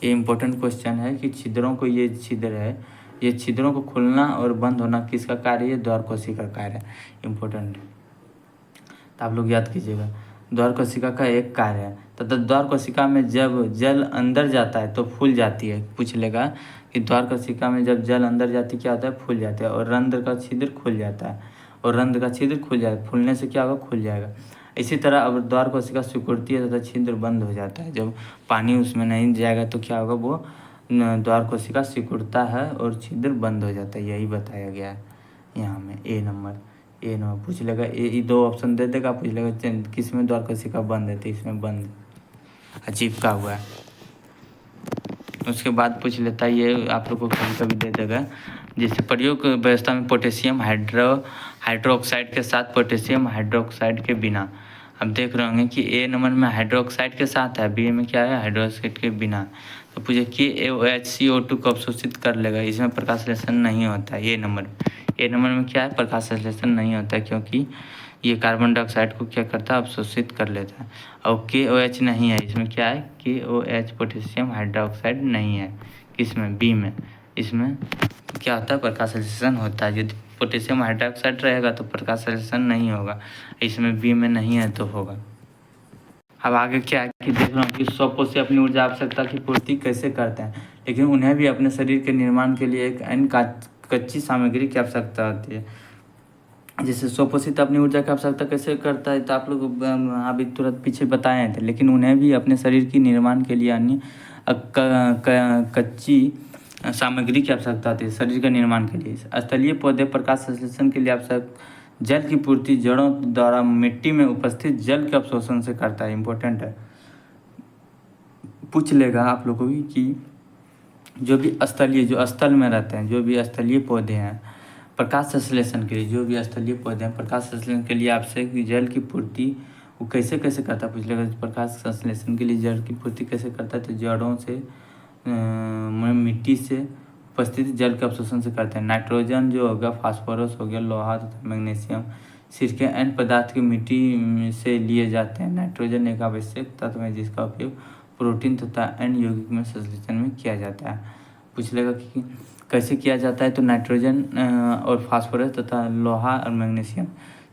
ये इम्पोर्टेंट क्वेश्चन है कि छिद्रों को, ये छिद्र है, ये छिद्रों को खुलना और बंद होना किसका कार्य है? द्वार कोशिका का कार्य है। इम्पोर्टेंट, तो आप लोग याद कीजिएगा, द्वार कोशिका का एक कार्य है। तथा द्वार कोशिका में जब जल अंदर जाता है तो फूल जाती है। पूछ लेगा कि द्वार कोशिका में जब जल अंदर जाती क्या होता है? फूल जाता है। और रंध्र का छिद्र खुल जाता है, और रंध्र का छिद्र खुल जाएगा, फूलने से क्या होगा? खुल जाएगा। इसी तरह अब द्वार कोशिका सिकुड़ती है तथा छिद्र बंद हो जाता है। जब पानी उसमें नहीं जाएगा तो क्या होगा? वो द्वार कोशिका सिकुड़ता है और छिद्र बंद हो जाता है। यही बताया गया है यहाँ में। ए नंबर पूछ लेगा, ये दो ऑप्शन दे देगा, पूछ लेगा किस में द्वार कोशिका बंद है? तो इसमें बंद चिपका हुआ है। उसके बाद पूछ लेता है, ये आप लोग को कभी कभी दे देगा, जैसे प्रयोग व्यवस्था में पोटेशियम हाइड्रोक्साइड के साथ पोटेशियम हाइड्रोक्साइड के बिना। अब देख रहे होंगे कि ए नंबर में हाइड्रोक्साइड के साथ है, बी में क्या है? हाइड्रोक्साइड के बिना। तो पूछे कि HCO2 को अवशोषित कर लेगा, इसमें प्रकाश संश्लेषण नहीं होता है। ए नंबर में क्या है? प्रकाश संश्लेषण नहीं होता है, क्योंकि ये कार्बन डाइऑक्साइड को क्या करता है? अवशोषित कर लेता है। और KOH नहीं है, इसमें क्या है? KOH पोटेशियम हाइड्रोक्साइड नहीं है। किसमें? बी में। इसमें क्या होता है? प्रकाश संश्लेषण होता है। यदि पोटेशियम हाइड्रोक्साइड रहेगा तो प्रकाश संश्लेषण नहीं होगा, इसमें बी में नहीं है तो होगा। अब आगे क्या है कि देख रहा हूँ कि स्वपोषी अपनी ऊर्जा आवश्यकता की पूर्ति कैसे करते हैं, लेकिन उन्हें भी अपने शरीर के निर्माण के लिए एक अन्य कच्ची सामग्री की आवश्यकता होती है। जैसे स्वपोषित अपनी ऊर्जा की आवश्यकता कैसे करता है, तो आप लोग अभी तुरंत पीछे बताए थे, लेकिन उन्हें भी अपने शरीर की निर्माण के लिए अन्य कच्ची सामग्री की आवश्यकता होती है शरीर के निर्माण के लिए। स्थलीय पौधे प्रकाश संश्लेषण के लिए आवश्यक जल की पूर्ति जड़ों द्वारा मिट्टी में उपस्थित जल के अवशोषण से करता है। इम्पोर्टेंट है, पूछ लेगा आप लोगों की कि जो भी स्थलीय, जो स्थल में रहते हैं, जो भी स्थलीय पौधे हैं, प्रकाश संश्लेषण के लिए, जो भी स्थलीय पौधे हैं, प्रकाश संश्लेषण के लिए आवश्यक जल की पूर्ति वो कैसे कैसे करता है? पूछ लेगा प्रकाश संश्लेषण के लिए जल की पूर्ति कैसे करता है? तो जड़ों से मिट्टी से उपस्थित जल के अवशोषण से करते हैं। नाइट्रोजन जो होगा, फास्फोरस हो गया, लोहा तथा मैग्नीशियम सिरके अन्य पदार्थ की मिट्टी से लिए जाते हैं। नाइट्रोजन एक आवश्यक तत्व है जिसका उपयोग प्रोटीन तथा अन्य यौगिक में संश्लेषण में किया जाता है। पूछ लेगा कि कैसे किया जाता है? तो नाइट्रोजन और फास्फोरस तथा लोहा और मैग्नीशियम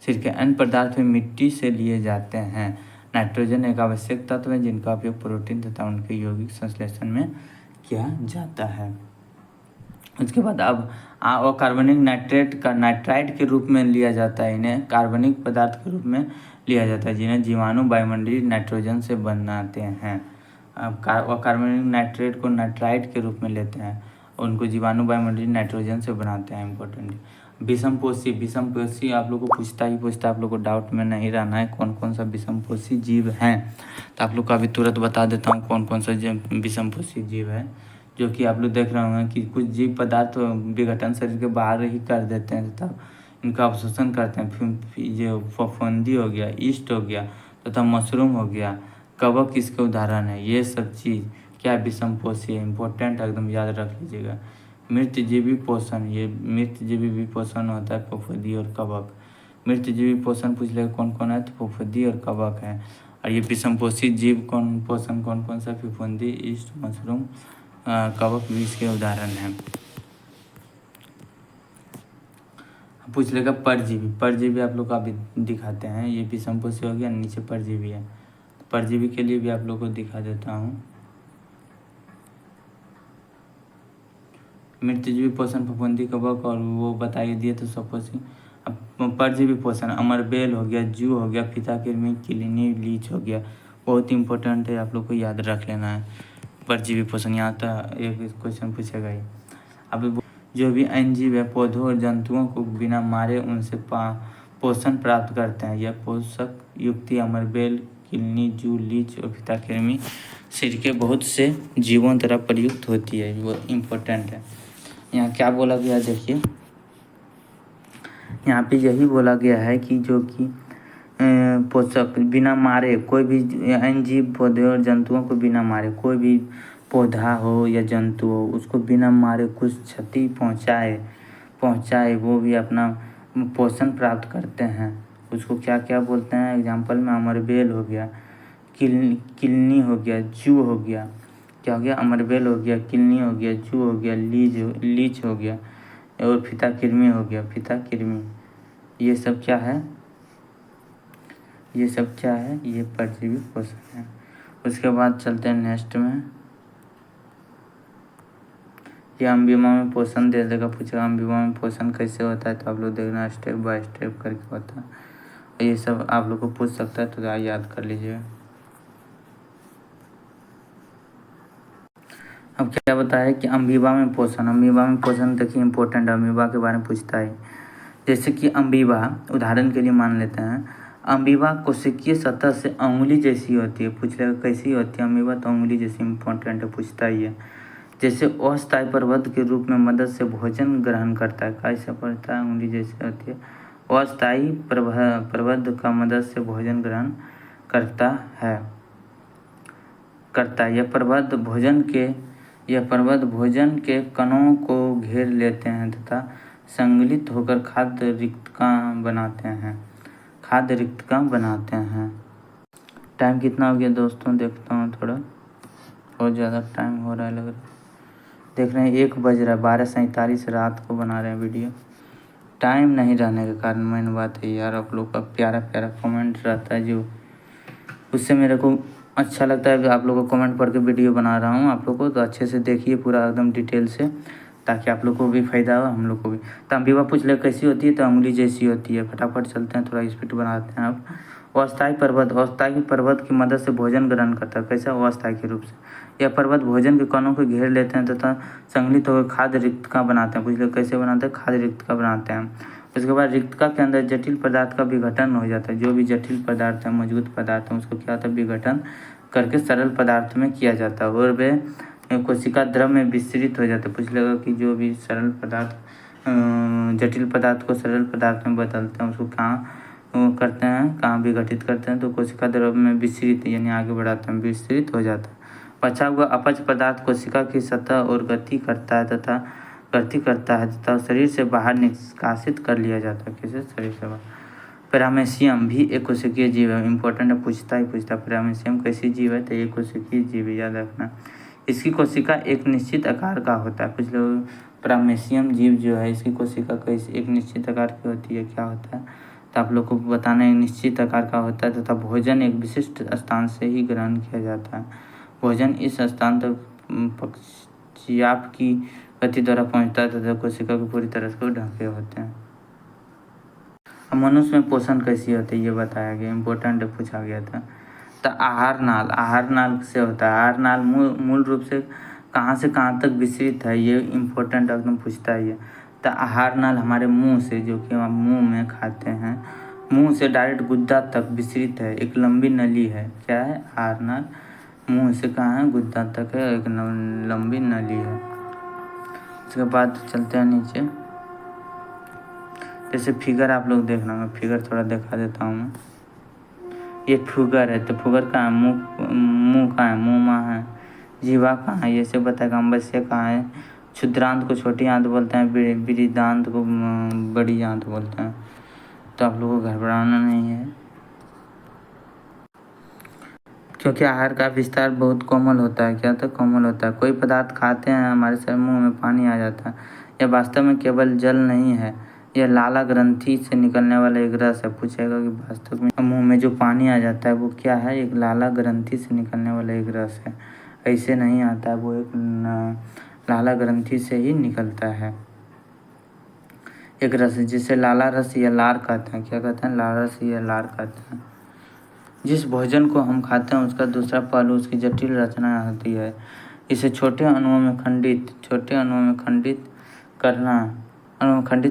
सिरके अन्य पदार्थ में मिट्टी से लिए जाते हैं। नाइट्रोजन एक आवश्यक तत्व है जिनका उपयोग प्रोटीन तथा उनके यौगिक संश्लेषण में किया जाता है। उसके बाद अब कार्बनिक नाइट्राइड के रूप में लिया जाता है। इन्हें कार्बनिक पदार्थ के रूप में लिया जाता है जिन्हें जीवाणु वायुमंडलीय नाइट्रोजन से बनाते हैं। अब कार्बनिक नाइट्रेट को नाइट्राइड के रूप में लेते हैं, उनको जीवाणु वायुमंडलीय नाइट्रोजन से बनाते हैं। इम्पोर्टेंट, विषमपोषी आप लोग को पूछता है, आप लोग को डाउट में नहीं रहना है कौन कौन सा विषमपोषी जीव हैं। तो आप लोग को अभी तुरंत बता देता हूँ कौन कौन सा विषमपोषी जीव है, जो कि आप लोग देख रहे होंगे कि कुछ जीव पदार्थ विघटन शरीर के बाहर ही कर देते हैं तथा इनका अवशोषण करते हैं। फिर जो फफूंदी हो गया, ईस्ट हो गया तथा मशरूम हो गया, कवक इसके उदाहरण है। ये सब चीज़ क्या विषमपोषी है? इम्पोर्टेंट एकदम याद रख लीजिएगा। मृतजीवी पोषण, ये मृतजीवी पोषण होता है फफूंदी और कवक। मृतजीवी पोषण पूछ लेगा कौन कौन है, तो फफूंदी और कवक है। और ये विषमपोषी जीव पोषण कौन कौन सा? फफूंदी, ईस्ट, मशरूम, कवक भी इसके उदाहरण हैं। पूछ लेगा परजीवी आप लोग को अभी दिखाते हैं। ये विषमपोषी हो गया, नीचे परजीवी है। परजीवी के लिए भी आप लोग को दिखा देता हूँ। मृतजीवी पोषण फफूंदी, कवक और वो बताइए दिए तो स्वपोषी। अब परजीवी पोषण अमरबेल हो गया, जू हो गया, फीताकृमि, किलनी, लीच हो गया। बहुत इंपॉर्टेंट है, आप लोग को याद रख लेना है परजीवी पोषण। यहाँ तक एक क्वेश्चन पूछेगा ही। अब जो भी अन्य जीव है पौधों और जंतुओं को बिना मारे उनसे पोषण प्राप्त करते हैं। यह पोषक युक्ति अमरबेल, किलनी, जू, लीच और फीताकृमि सिरके बहुत से जीवों द्वारा प्रयुक्त होती है। वो इम्पोर्टेंट है। यहाँ क्या बोला गया देखिए, यहाँ पे यही बोला गया है कि जो कि पोषक बिना मारे, कोई भी अन्य जीव पौधे और जंतुओं को बिना मारे, कोई भी पौधा हो या जंतु हो उसको बिना मारे कुछ क्षति पहुँचाए वो भी अपना पोषण प्राप्त करते हैं। उसको क्या क्या बोलते हैं? एग्जाम्पल में अमरबेल हो गया, किलनी हो गया, जू हो गया, क्या हो गया, अमरबेल हो गया, किलनी हो गया, जू हो गया, लीच हो गया और फीता कृमि हो गया, फीता कृमि। ये सब क्या है, ये सब क्या है, ये परजीवी पोषण है। उसके बाद चलते हैं नेक्स्ट में। ये अम्बिमा में पोषण दे देगा, पूछेगा अम्बिमा में पोषण कैसे होता है, तो आप लोग देखना स्टेप बाय स्टेप करके होता है। और ये सब आप लोग को पूछ सकता है, तो याद कर लीजिए। अब क्या बताया कि अम्बिबा में पोषण देखिए इंपॉर्टेंट, अम्बिबा के बारे में पूछता है। जैसे कि अम्बिबा, उदाहरण के लिए मान लेते हैं, अम्बिबा कोशिकीय सतह से अंगुली जैसी होती है। पूछ लेगा कैसी होती है अम्बिबा, तो अंगुली जैसी, इंपॉर्टेंट है, पूछता ही है। जैसे अस्थायी प्रबंध के रूप में मदद से भोजन ग्रहण करता है, कैसे पढ़ता है, अंगुली जैसी होती है। अस्थायी प्रबंध का मदद से भोजन ग्रहण करता है। यह प्रबंध भोजन के कणों को घेर लेते हैं तथा संगलित होकर खाद्य रिक्तका बनाते हैं। टाइम कितना हो गया दोस्तों, देखता हूँ थोड़ा, बहुत ज़्यादा टाइम हो रहा है लग रहा है। देख रहे हैं 1 बज रहा है, 12:47 रात को बना रहे हैं वीडियो। टाइम नहीं रहने के कारण मेन बात है यार, आप लोग का प्यारा प्यारा कमेंट रहता है जो, उससे मेरे को अच्छा लगता है कि आप लोग को कमेंट पढ़ के वीडियो बना रहा हूँ। आप लोग को तो अच्छे से देखिए पूरा एकदम डिटेल से, ताकि आप लोग को भी फ़ायदा हो, हम लोग को भी। तो अम्बिबा पूछ ले कैसी होती है, तो अंगुली जैसी होती है। फटाफट चलते हैं, थोड़ा स्पीड बनाते हैं। अब अस्थायी पर्वत की मदद से भोजन ग्रहण करता है, कैसा, अस्थायी के रूप से। यह पर्वत भोजन के कणों को घेर लेते हैं तथा संगलित होकर खाद्य रिक्तका बनाते हैं। पूछ लो कैसे बनाते हैं, खाद्य रिक्तका बनाते हैं। उसके बाद रिक्तका के अंदर जटिल पदार्थ का विघटन हो जाता है। जो भी जटिल पदार्थ है, मजबूत पदार्थ है, उसको क्या होता है, विघटन करके सरल पदार्थ में किया जाता है और वे कोशिका द्रव में विस्तृत हो जाता है। पूछ लेगा कि जो भी सरल पदार्थ जटिल पदार्थ को सरल पदार्थ में बदलते हैं, उसको कहाँ करते हैं, कहाँ विघटित करते हैं, तो कोशिका द्रव में विस्तृत यानी आगे बढ़ाते हैं, विस्तृत हो जाता है। बचा हुआ अपच पदार्थ कोशिका की सतह और गति करता है तथा शरीर से बाहर निष्कासित कर लिया जाता है। कैसे, शरीर से बाहर। पैरामेशियम भी एक कोशिकीय जीव है, इंपॉर्टेंट है, पूछता है। पैरामेशियम कैसी जीव है, तो एक कोशिकीय जीव, याद रखना। इसकी कोशिका एक निश्चित आकार का होता है। कुछ लोग पैरामेशियम जीव जो है, इसकी कोशिका कैसी, एक निश्चित आकार की होती है, क्या होता है, तो आप लोग को बताना है, एक निश्चित आकार का होता है तथा भोजन एक विशिष्ट स्थान से ही ग्रहण किया जाता है। भोजन इस स्थान तक पक्षियाप की गति द्वारा पहुँचता है तथा कोशिका को पूरी तरह से ढके होते हैं। अब मनुष्य में पोषण कैसी होती है, ये बताया गया, इंपॉर्टेंट पूछा गया था। तो आहार नाल से होता है। आहार नाल मूल रूप से कहाँ से कहाँ तक विस्तृत है, ये इंपॉर्टेंट एकदम पूछता है ये। तो आहार नाल हमारे मुंह से, जो कि हम मुंह में खाते हैं, मुंह से डायरेक्ट गुद्दा तक विस्तृत है, एक लंबी नली है। क्या है, आहार नाल मुंह से कहाँ है, गुद्दा तक है, एक लंबी नली है। उसके बाद चलते हैं नीचे। जैसे फिगर आप लोग देखना, मैं फिगर थोड़ा दिखा देता हूँ मैं। ये फुगर है, तो फुगर कहाँ है, मुँह कहाँ है, मुँह में है। जीवा कहाँ है, ये सब बताएगा। अम्बस्य कहाँ है, क्षुद्रांत को छोटी आंत बोलते हैं, बृहदांत को बड़ी आंत बोलते हैं। तो आप लोगों को घबराना नहीं है, क्योंकि आहार का विस्तार बहुत कोमल होता है। क्या तो कोमल होता है। कोई पदार्थ खाते हैं, हमारे सर मुँह में पानी आ जाता है। यह वास्तव में केवल जल नहीं है, यह लाला ग्रंथि से निकलने वाला एक रस है। पूछेगा कि वास्तव में मुंह में जो पानी आ जाता है वो क्या है, एक लाला ग्रंथि से निकलने वाला एक रस है। ऐसे नहीं आता है, वो एक लाला ग्रंथि से ही निकलता है एक रस, जिसे लाला रस या लार कहते हैं। क्या कहते हैं, लाला रस या लार कहते हैं। जिस भोजन को हम खाते हैं उसका दूसरा पहलू उसकी जटिल रचना होती है। इसे छोटे अणुओं में खंडित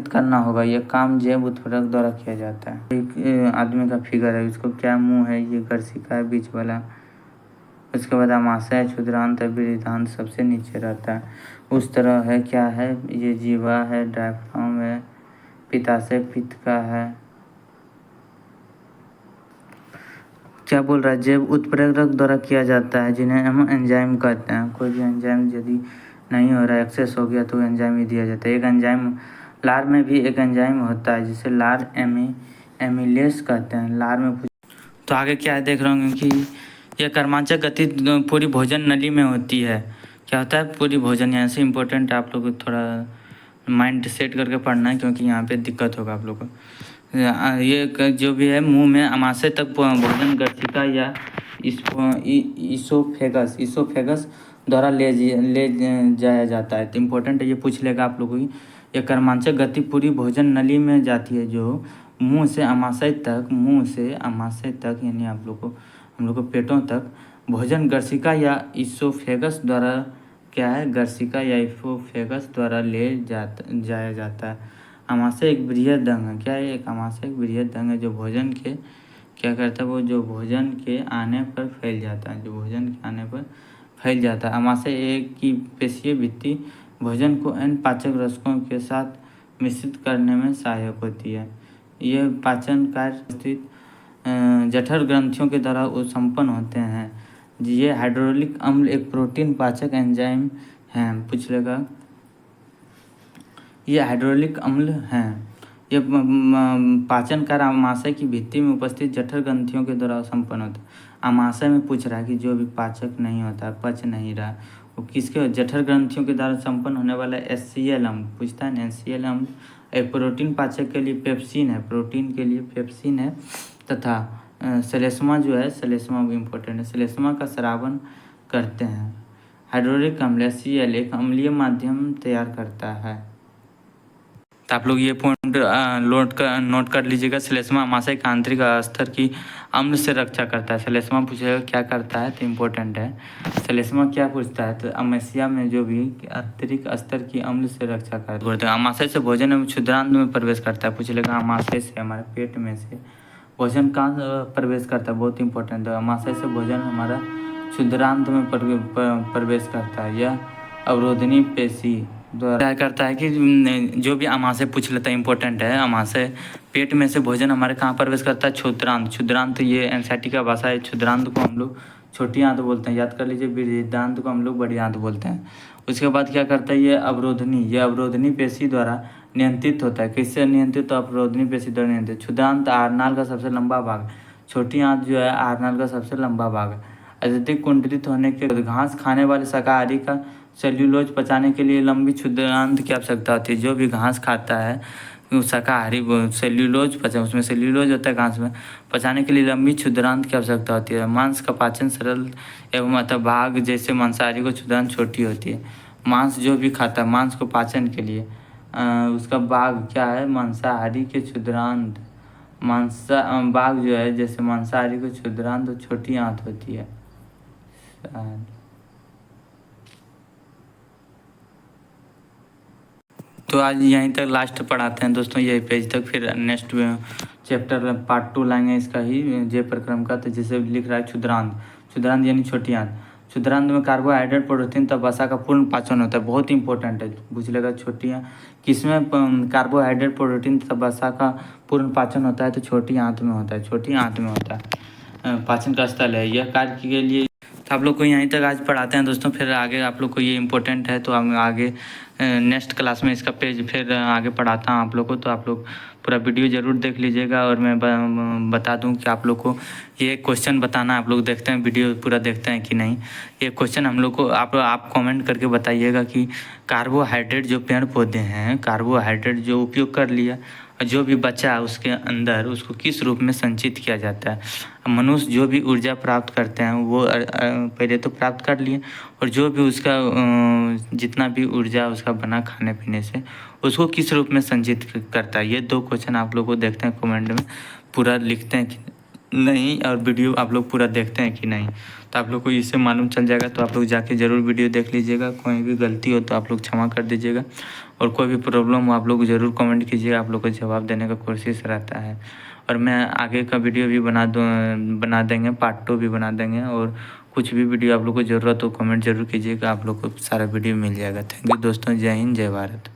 करना होगा। यह काम जैव उत्प्रेरक द्वारा किया जाता है। एक आदमी का फिगर है, इसको क्या मुंह है, ये गर्सिका है बीच वाला। उसके बाद आमाशय, क्षुद्रांत, बृहदांत सबसे नीचे रहता है। उस तरह है, क्या है, ये जीवा है, डायफ्राम है, पित्ताशय पित्त का है। क्या बोल रहा है, जैव उत्प्रेरक द्वारा किया जाता है, जिन्हें हम एंजाइम कहते हैं। कोई भी एंजाइम यदि नहीं हो रहा है, एक्सेस हो गया, तो एंजाइम ही दिया जाता है। एक एंजाइम लार में भी एक एंजाइम होता है जिसे लार एमिलेस कहते हैं। लार में तो आगे क्या है देख रहे होंगे कि यह कर्मांचक गति पूरी भोजन नली में होती है। क्या होता है? पूरी भोजन। यहाँ से इम्पोर्टेंट आप लोग को थोड़ा माइंड सेट करके पढ़ना है, क्योंकि यहाँ पे दिक्कत होगा आप लोग को। ये जो भी है मुंह में अमाशय तक भोजन गर्शिका या इसोफेगस द्वारा ले जाया जाता है। तो इम्पोर्टेंट है, ये पूछ लेगा आप लोगों की। यह कर्मांचक गति पूरी भोजन नली में जाती है, जो मुंह से अमाशय तक यानी हम लोग को पेटों तक भोजन गर्शिका या इसोफेगस द्वारा क्या है? गर्शिका या इसोफेगस द्वारा जाया जाता है। अमाशय एक बृहद अंग है। क्या है? एक अमाशय एक बृहद अंग है जो भोजन के क्या करता है? वो जो भोजन के आने पर फैल जाता है, अमाशय एक की पेशीय भित्ति भोजन को अन्य पाचक रसकों के साथ मिश्रित करने में सहायक होती है। यह पाचन कार्य स्थित जठर ग्रंथियों के द्वारा संपन्न होते हैं। ये हाइड्रोलिक अम्ल एक प्रोटीन पाचक एंजाइम है। पूछ लेगा। ये हाइड्रोलिक अम्ल हैं। ये पाचन कार्य अमाशय की भित्ति में उपस्थित जठर ग्रंथियों के द्वारा संपन्न होता है। अमाशय में पूछ रहा है कि जो भी पाचक नहीं होता, पच नहीं रहा, वो किसके? जठर ग्रंथियों के द्वारा संपन्न होने वाला HCl अम्ल पूछता है ना। HCl अम्ल एक प्रोटीन पाचक के लिए पेप्सिन है, प्रोटीन के लिए पेप्सिन है, तथा श्लेष्मा जो है, श्लेष्मा भी इम्पोर्टेंट है, श्लेष्मा का स्रावन करते हैं। हाइड्रोलिक अम्ल HCl एक अम्लीय माध्यम तैयार करता है। तो आप लोग ये पॉइंट नोट कर लीजिएगा। श्लेष्मा अमाशय का आंतरिक स्तर की अम्ल से रक्षा करता है। श्लेष्मा पूछेगा क्या करता है, तो इम्पोर्टेंट है। श्लेष्मा क्या पूछता है? तो अमाशय में जो भी आंतरिक स्तर की अम्ल से रक्षा करता है। अमाशय से भोजन में क्षुद्रांत में प्रवेश करता है। पूछ लेगा अमाशय से हमारे पेट में से भोजन कहाँ प्रवेश करता है? बहुत इंपॉर्टेंट है। अमाशय से भोजन हमारा क्षुद्रांत में प्रवेश करता है। यह अवरोधनी पेशी क्या करता है कि जो भी अमाशय पूछ लेता है, इंपॉर्टेंट है। अमाशय पेट में से भोजन हमारे कहाँ प्रवेश करता है? क्षुद्रांत ये एनसीईआरटी का भाषा है। क्षुद्रांत को हम लोग छोटी आंत बोलते हैं, याद कर लीजिए। बृहदांत को हम लोग बड़ी आंत बोलते हैं। उसके बाद क्या करता है? ये अवरोधनी पेशी द्वारा नियंत्रित होता है। किससे नियंत्रित? तो अवरोधनी पेशी द्वारा नियंत्रित। क्षुद्रांत आरनाल का सबसे लंबा भाग, छोटी आंत जो है आरनाल का सबसे लंबा भाग है। अत्यधिक कुंडलित होने के घास खाने वाले शाकाहारी का सेल्यूलोज पचाने के लिए लंबी क्षुद्रांत की आवश्यकता होती है। जो भी घास खाता है शाकाहारी, सेल्यूलोज उसमें सेल्यूलोज होता है घास में, पचाने के लिए लंबी क्षुद्रांत की आवश्यकता होती है। मांस का पाचन सरल एवं मतलब भाग जैसे मांसाहारी को क्षुद्रांत छोटी होती है। मांस जो भी खाता है, मांस को पाचन के लिए उसका भाग क्या है? मांसाहारी के क्षुद्रांत भाग जो है, जैसे मांसाहारी को क्षुद्रांत तो छोटी आंत होती है। तो आज यहीं तक लास्ट पढ़ाते हैं दोस्तों, यही पेज तक। फिर नेक्स्ट चैप्टर पार्ट 2 लाएंगे इसका ही, जे प्रक्रम का। तो जैसे लिख रहा है क्षुद्रांत यानी छोटी आंत। क्षुद्रांत में कार्बोहाइड्रेट, प्रोटीन तथा वसा का पूर्ण पाचन होता है। बहुत इंपॉर्टेंट है, पूछ लेगा। छोटी आंत किसमें कार्बोहाइड्रेट, प्रोटीन तथा वसा का पूर्ण पाचन होता है? तो छोटी आंत में होता है। पाचन का स्थल है यह कार्य के लिए। तो आप लोग को यहीं तक आज पढ़ाते हैं दोस्तों। फिर आगे आप लोग को ये इम्पोर्टेंट है, तो हम आगे नेक्स्ट क्लास में इसका पेज फिर आगे पढ़ाता हूँ आप लोग को। तो आप लोग पूरा वीडियो ज़रूर देख लीजिएगा। और मैं बता दूं कि आप लोग को ये क्वेश्चन बताना है। आप लोग देखते हैं वीडियो पूरा देखते हैं कि नहीं? ये क्वेश्चन हम लोग को आप कमेंट करके बताइएगा कि कार्बोहाइड्रेट जो पेड़ पौधे हैं, कार्बोहाइड्रेट जो उपयोग कर लिया और जो भी बचा उसके अंदर, उसको किस रूप में संचित किया जाता है। मनुष्य जो भी ऊर्जा प्राप्त करते हैं वो पहले तो प्राप्त कर लिए, और जो भी उसका जितना भी ऊर्जा उसका बना खाने पीने से, उसको किस रूप में संचित करता है। ये 2 क्वेश्चन आप लोग को देखते हैं कमेंट में, पूरा लिखते हैं कि नहीं, और वीडियो आप लोग पूरा देखते हैं कि नहीं। तो आप लोग को इससे मालूम चल जाएगा। तो आप लोग जाके ज़रूर वीडियो देख लीजिएगा। कोई भी गलती हो तो आप लोग क्षमा कर दीजिएगा, और कोई भी प्रॉब्लम हो आप लोग ज़रूर कमेंट कीजिएगा। आप लोग को जवाब देने का कोशिश रहता है। और मैं आगे का वीडियो भी बना देंगे, पार्ट 2 भी बना देंगे। और कुछ भी वीडियो आप लोग को ज़रूरत हो कमेंट ज़रूर कीजिएगा, आप लोग को सारा वीडियो मिल जाएगा। थैंक यू दोस्तों, जय हिंद, जय भारत।